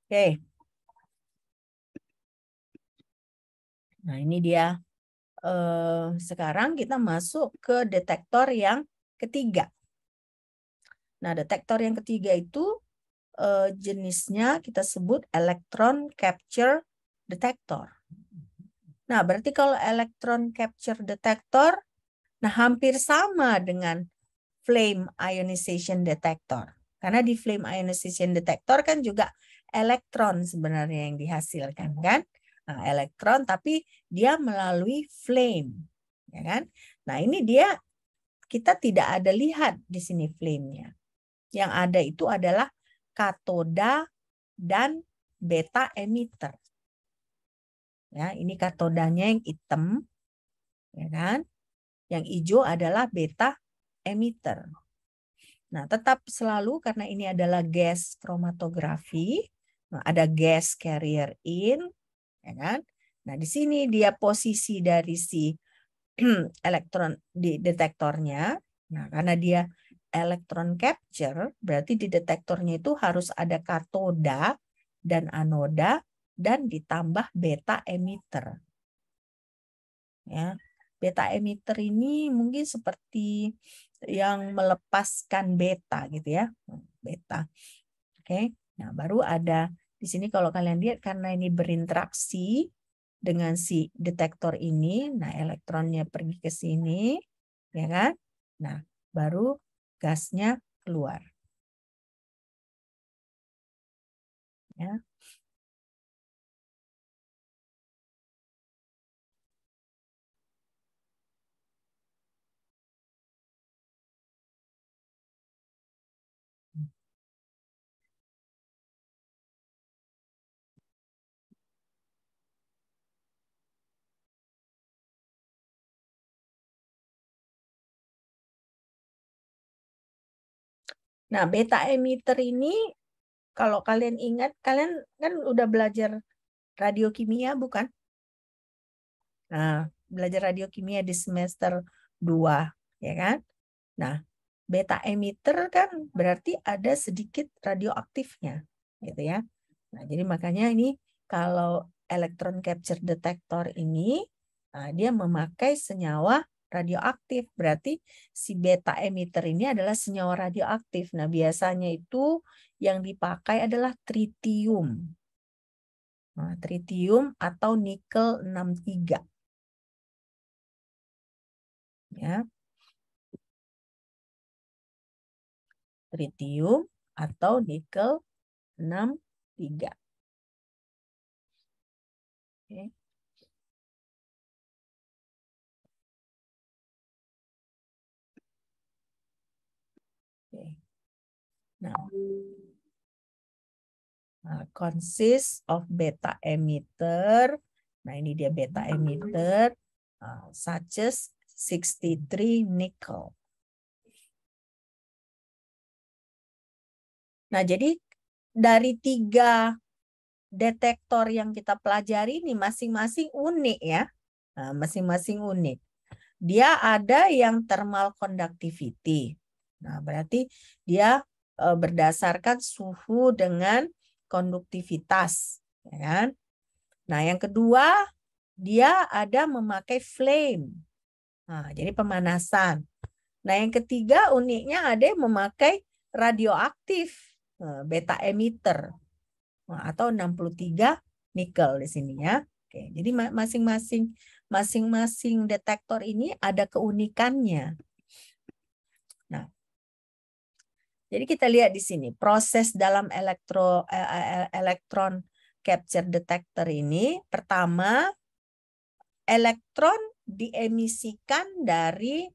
Speaker 1: Oke. Nah, ini dia. Sekarang kita masuk ke detektor yang ketiga. Nah, detektor yang ketiga itu jenisnya kita sebut electron capture detector. Nah, berarti kalau electron capture detector, nah hampir sama dengan flame ionization detector. Karena di flame ionization detector kan juga elektron sebenarnya yang dihasilkan kan. Nah, elektron tapi dia melalui flame, ya kan? Nah, ini dia kita tidak ada lihat di sini flame-nya. Yang ada itu adalah katoda dan beta emitter. Ya, ini katodanya yang hitam, ya kan? Yang hijau adalah beta emitter. Nah, tetap selalu karena ini adalah gas kromatografi, ada gas carrier in, ya kan? Nah, di sini dia posisi dari si elektron di detektornya. Nah, karena dia elektron capture, berarti di detektornya itu harus ada katoda dan anoda dan ditambah beta emitter. Ya, beta emitter ini mungkin seperti yang melepaskan beta gitu ya, beta. Oke, nah baru ada di sini kalau kalian lihat karena ini berinteraksi dengan si detektor ini, nah elektronnya pergi ke sini, ya kan? Nah baru gasnya keluar. Ya. Nah, beta emitter ini kalau kalian ingat, kalian kan udah belajar radiokimia bukan? Nah, belajar radiokimia di semester 2, ya kan? Nah, beta emitter kan berarti ada sedikit radioaktifnya, gitu ya. Nah, jadi makanya ini kalau electron capture detector ini, dia memakai senyawa radioaktif. Berarti si beta emitter ini adalah senyawa radioaktif. Nah, biasanya itu yang dipakai adalah tritium. Nah, tritium atau nikel 63. Ya. Tritium atau nikel 63. Oke. Oke. Nah, consists of beta emitter. Nah, ini dia beta emitter, such as 63 nickel. Nah, jadi dari 3 detektor yang kita pelajari ini masing-masing unik ya. Nah, masing-masing unik. Dia ada yang thermal conductivity. Nah, berarti dia berdasarkan suhu dengan konduktivitas, ya kan? Nah, yang kedua dia ada memakai flame. Nah, jadi pemanasan. Nah, yang ketiga uniknya ada yang memakai radioaktif, beta emitter. Nah, atau 63 nikel di sini ya. Oke, jadi masing-masing detektor ini ada keunikannya. Nah, jadi kita lihat di sini proses dalam elektron capture detector ini. Pertama, elektron diemisikan dari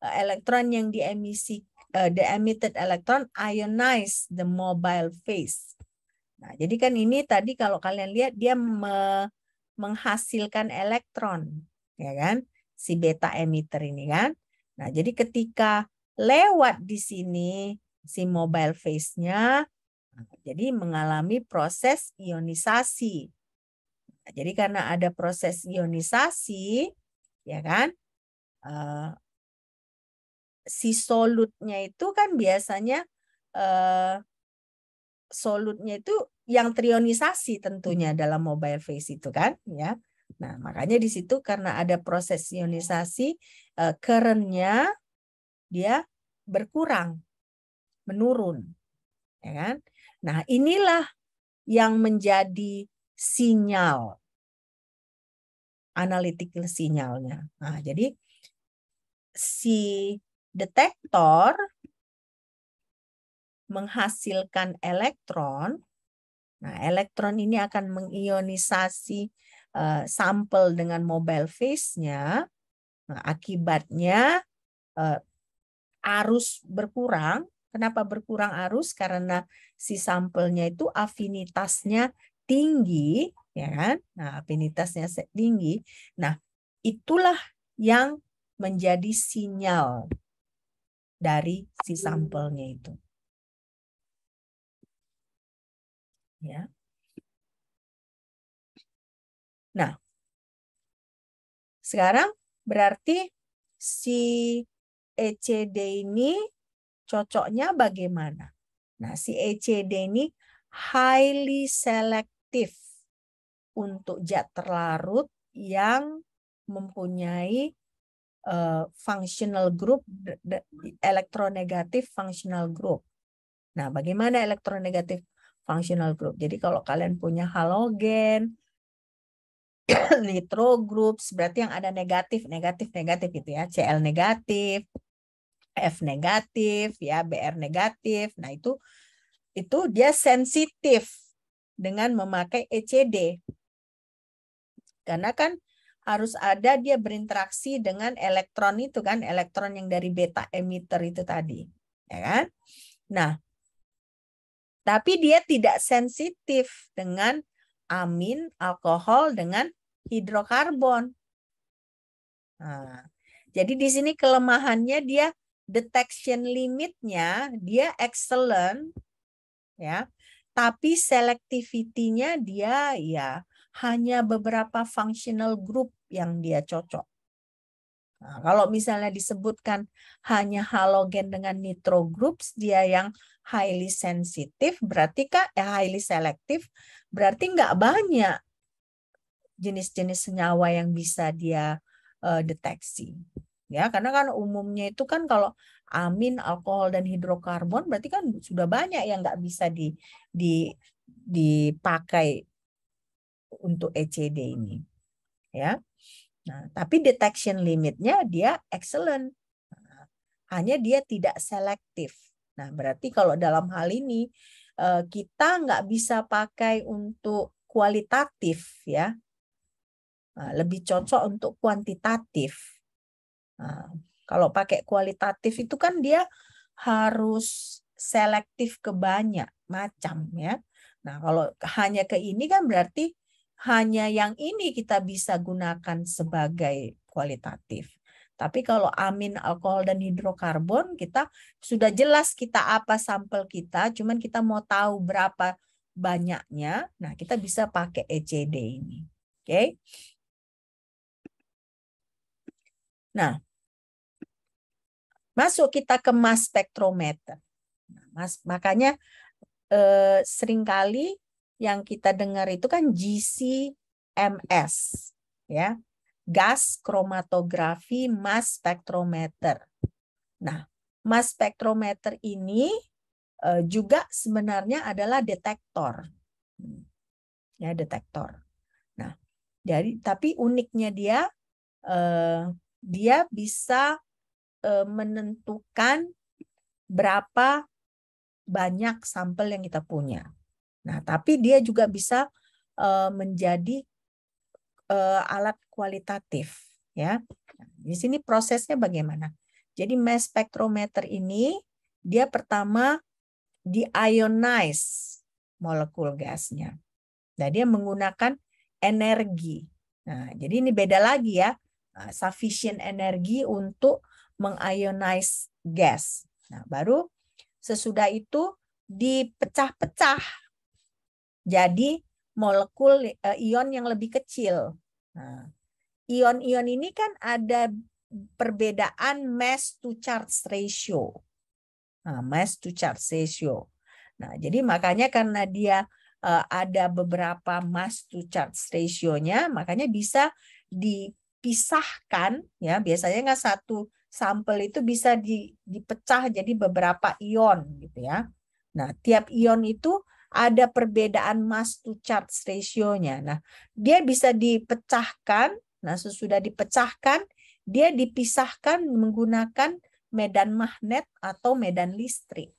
Speaker 1: elektron yang the emitted electron ionize the mobile phase. Nah, jadi kan ini tadi kalau kalian lihat dia menghasilkan elektron, ya kan? Si beta emitter ini kan. Nah, jadi ketika lewat di sini si mobile phase-nya, jadi mengalami proses ionisasi. Nah, jadi karena ada proses ionisasi, ya kan? Si solutnya itu kan biasanya solutnya itu yang trionisasi tentunya dalam mobile phase itu kan, ya. Nah, makanya di situ karena ada proses ionisasi, current-nya dia berkurang, menurun, ya kan? Nah, inilah yang menjadi sinyal, analytical sinyalnya. Nah, jadi si detektor menghasilkan elektron. Nah, elektron ini akan mengionisasi sampel dengan mobile phase-nya. Nah, akibatnya arus berkurang. Kenapa berkurang arus? Karena si sampelnya itu afinitasnya tinggi, ya kan? Nah, afinitasnya tinggi. Nah, itulah yang menjadi sinyal dari si sampelnya itu. Ya. Nah, sekarang berarti si ECD ini cocoknya bagaimana? Nah, si ECD ini highly selective untuk zat terlarut yang mempunyai functional group, elektronegatif functional group. Nah, bagaimana elektronegatif functional group? Jadi kalau kalian punya halogen, nitro groups, berarti yang ada negatif gitu ya. Cl negatif, F negatif, ya, Br negatif. Nah, itu dia sensitif dengan memakai ECD. Karena kan harus ada dia berinteraksi dengan elektron itu kan, elektron yang dari beta emitter itu tadi, ya kan? Nah, tapi dia tidak sensitif dengan amin, alkohol, dengan hidrokarbon. Nah, jadi di sini kelemahannya dia detection limitnya dia excellent, ya, tapi selectivity-nya dia ya hanya beberapa functional group yang dia cocok. Nah, kalau misalnya disebutkan hanya halogen dengan nitro groups, dia yang highly sensitive, berarti highly selective, berarti nggak banyak jenis-jenis senyawa yang bisa dia deteksi. Ya, karena kan umumnya itu kan kalau amin, alkohol, dan hidrokarbon, berarti kan sudah banyak yang nggak bisa dipakai untuk ECD ini. Ya. Nah, tapi detection limitnya dia excellent. Nah, hanya dia tidak selektif. Nah, berarti kalau dalam hal ini kita nggak bisa pakai untuk kualitatif, ya. Nah, lebih cocok untuk kuantitatif. Nah, kalau pakai kualitatif itu kan dia harus selektif ke banyak macam, ya. Nah, kalau hanya ke ini kan berarti hanya yang ini kita bisa gunakan sebagai kualitatif. Tapi kalau amin, alkohol, dan hidrokarbon, kita sudah jelas kita apa sampel kita, cuman kita mau tahu berapa banyaknya, nah kita bisa pakai ECD ini. Oke? Nah, masuk kita ke mass spectrometer. Makanya seringkali yang kita dengar itu kan GCMS, ya, gas kromatografi mass spectrometer. Nah, mass spectrometer ini juga sebenarnya adalah detektor, ya, detektor. Nah, tapi uniknya dia bisa menentukan berapa banyak sampel yang kita punya. Nah, tapi dia juga bisa menjadi alat kualitatif, ya. Di sini prosesnya bagaimana? Jadi mass spectrometer ini dia pertama di-ionize molekul gasnya. Nah, dia menggunakan energi. Nah, jadi ini beda lagi ya. Sufficient energi untuk mengionize gas. Nah, baru sesudah itu dipecah-pecah jadi molekul ion yang lebih kecil. Nah, ion-ion ini kan ada perbedaan mass to charge ratio. Nah, mass to charge ratio. Nah, jadi makanya karena dia ada beberapa mass to charge ratio-nya, makanya bisa dipisahkan, ya. Biasanya nggak satu sampel itu bisa dipecah jadi beberapa ion gitu ya. Nah, tiap ion itu ada perbedaan mass to charge ratio-nya. Nah, dia bisa dipecahkan. Nah, sesudah dipecahkan, dia dipisahkan menggunakan medan magnet atau medan listrik.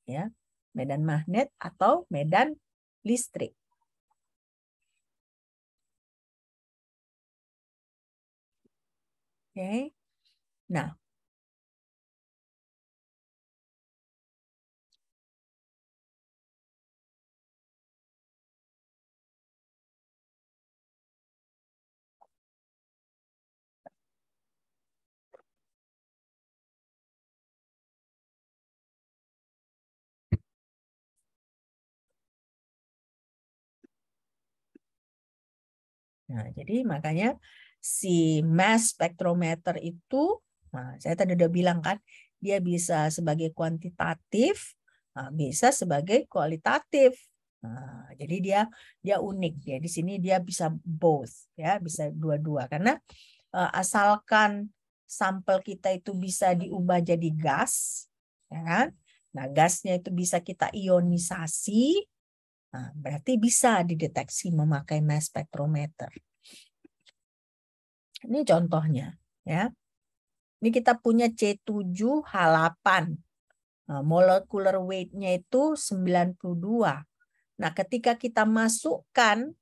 Speaker 1: Ya, medan magnet atau medan listrik. Oke. Nah, Nah, jadi makanya si mass spectrometer itu, nah, saya tadi udah bilang kan, dia bisa sebagai kuantitatif, bisa sebagai kualitatif. Nah, jadi dia unik ya. Di sini dia bisa both ya, bisa dua-dua karena asalkan sampel kita itu bisa diubah jadi gas, ya kan? Nah, gasnya itu bisa kita ionisasi. Nah, berarti bisa dideteksi memakai mass spectrometer. Ini contohnya, ya. Ini kita punya C7H8. Nah, molecular weight-nya itu 92. Nah, ketika kita masukkan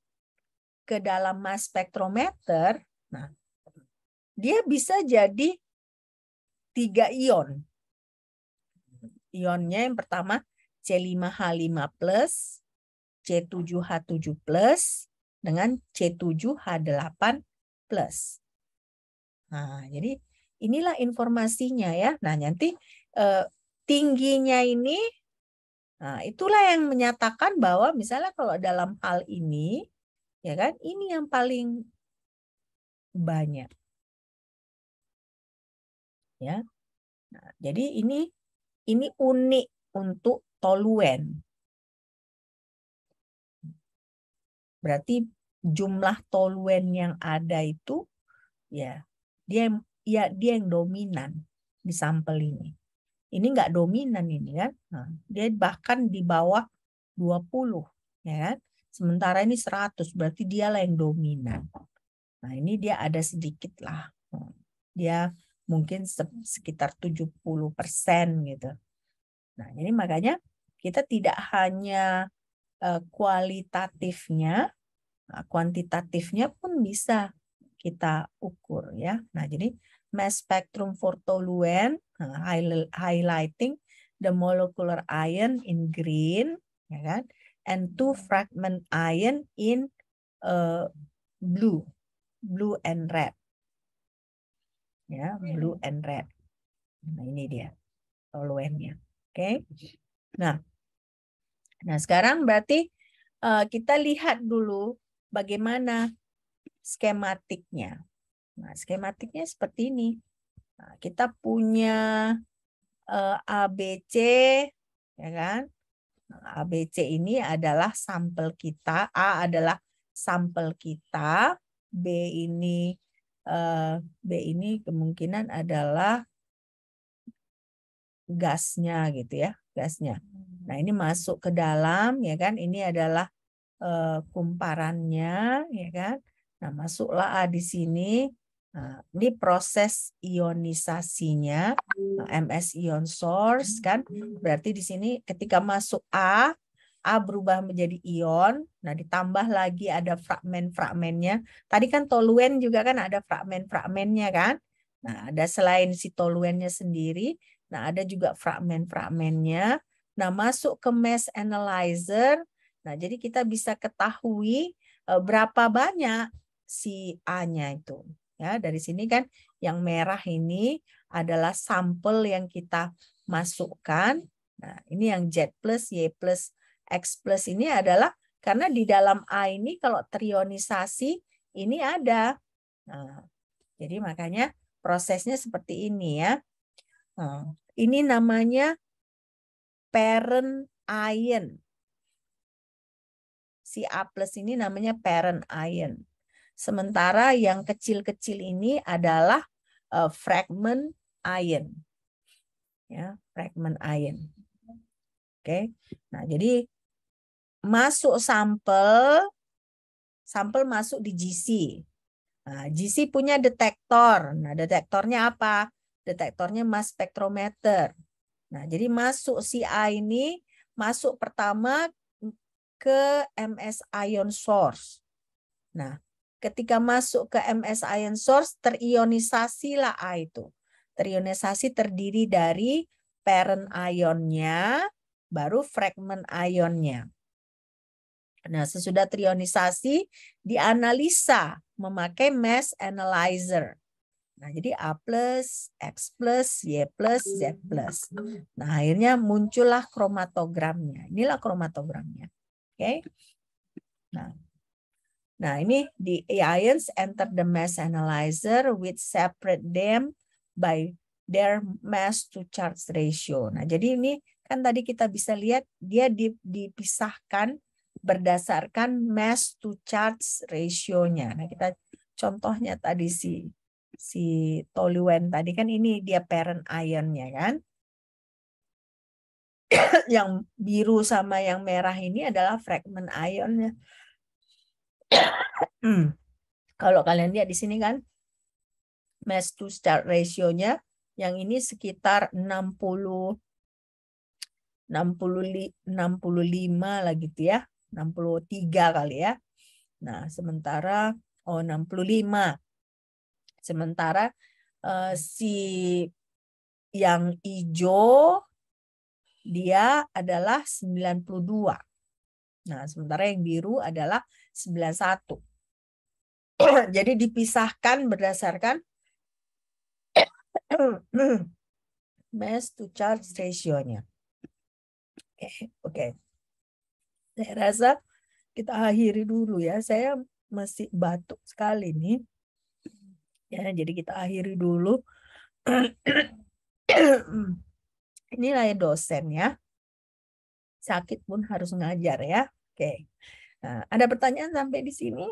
Speaker 1: ke dalam mass spectrometer, nah, dia bisa jadi 3 ion. Ionnya yang pertama C5H5+, C7H7+, dengan C7H8+. Nah, jadi inilah informasinya ya. Nah, nanti tingginya ini, nah, itulah yang menyatakan bahwa misalnya kalau dalam hal ini, ya kan, ini yang paling banyak. Ya. Nah, jadi ini unik untuk toluen. Berarti jumlah toluen yang ada itu ya dia yang dominan di sampel ini. Ini enggak dominan ini kan. Nah, dia bahkan di bawah 20 ya kan. Sementara ini 100 berarti dialah yang dominan. Nah, ini dia ada sedikit lah. Dia mungkin sekitar 70% gitu. Nah, ini makanya kita tidak hanya kualitatifnya, kuantitatifnya pun bisa kita ukur ya. Nah, jadi mass spectrum for toluen, highlighting the molecular ion in green, ya kan? And 2 fragment ion in blue and red. Ya, blue and red. Nah, ini dia toluennya. Oke. Nah, sekarang berarti kita lihat dulu bagaimana skematiknya. Nah, skematiknya seperti ini. Nah, kita punya ABC, ya kan? Nah, ABC ini adalah sampel kita. A adalah sampel kita. B ini kemungkinan adalah gasnya gitu ya, gasnya. Nah, ini masuk ke dalam, ya kan? Ini adalah kumparannya, ya kan? Nah, masuklah A di sini. Nah, ini proses ionisasinya, MS ion source kan. Berarti di sini ketika masuk A berubah menjadi ion. Nah, ditambah lagi ada fragmen-fragmennya. Tadi kan toluen juga kan ada fragmen-fragmennya kan. Nah, ada selain si toluennya sendiri, nah ada juga fragmen-fragmennya. Nah, masuk ke mass analyzer. Nah, jadi kita bisa ketahui berapa banyak si A-nya itu. Ya, dari sini kan yang merah ini adalah sampel yang kita masukkan. Nah, ini yang Z+, Y+, X+ ini adalah karena di dalam A ini kalau terionisasi ini ada. Nah, jadi makanya prosesnya seperti ini ya. Nah, ini namanya parent ion. Si A+ ini namanya parent ion. Sementara yang kecil-kecil ini adalah fragment ion. Ya, fragment ion. Oke. Nah, jadi masuk sampel masuk di GC. Nah, GC punya detektor. Nah, detektornya apa? Detektornya mass spectrometer. Nah, jadi masuk si A ini masuk pertama ke MS ion source. Nah, ketika masuk ke MS ion source, terionisasilah A itu. Terionisasi terdiri dari parent ionnya, baru fragment ionnya. Nah, sesudah terionisasi, dianalisa memakai mass analyzer. Nah, jadi A+, X+, Y+, Z+. Nah, akhirnya muncullah kromatogramnya. Inilah kromatogramnya. Oke. Nah, Nah, ini the ions enter the mass analyzer with separate them by their mass to charge ratio. Nah, jadi ini kan tadi kita bisa lihat dia dipisahkan berdasarkan mass to charge ratio-nya. Nah, kita contohnya tadi si toluene tadi kan ini dia parent ion-nya kan. Yang biru sama yang merah ini adalah fragment ion-nya. Kalau kalian lihat di sini kan mass to charge ratio-nya yang ini sekitar 65 lah gitu ya. 63 kali ya. Nah, sementara 65. Sementara si yang hijau dia adalah 92. Nah, sementara yang biru adalah 91. Jadi dipisahkan berdasarkan mass to charge ratio-nya. Oke. Saya rasa kita akhiri dulu ya. Saya masih batuk sekali nih. Ya, jadi kita akhiri dulu. Inilah ya dosen ya. Sakit pun harus ngajar ya. Oke. Nah, ada pertanyaan sampai di sini?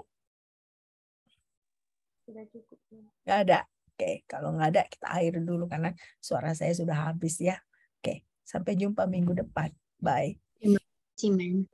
Speaker 2: Sudah cukup.
Speaker 1: Nggak ada. Oke, kalau nggak ada kita akhiri dulu karena suara saya sudah habis ya. Oke, sampai jumpa minggu depan. Bye.
Speaker 3: Terima kasih, Ma'am.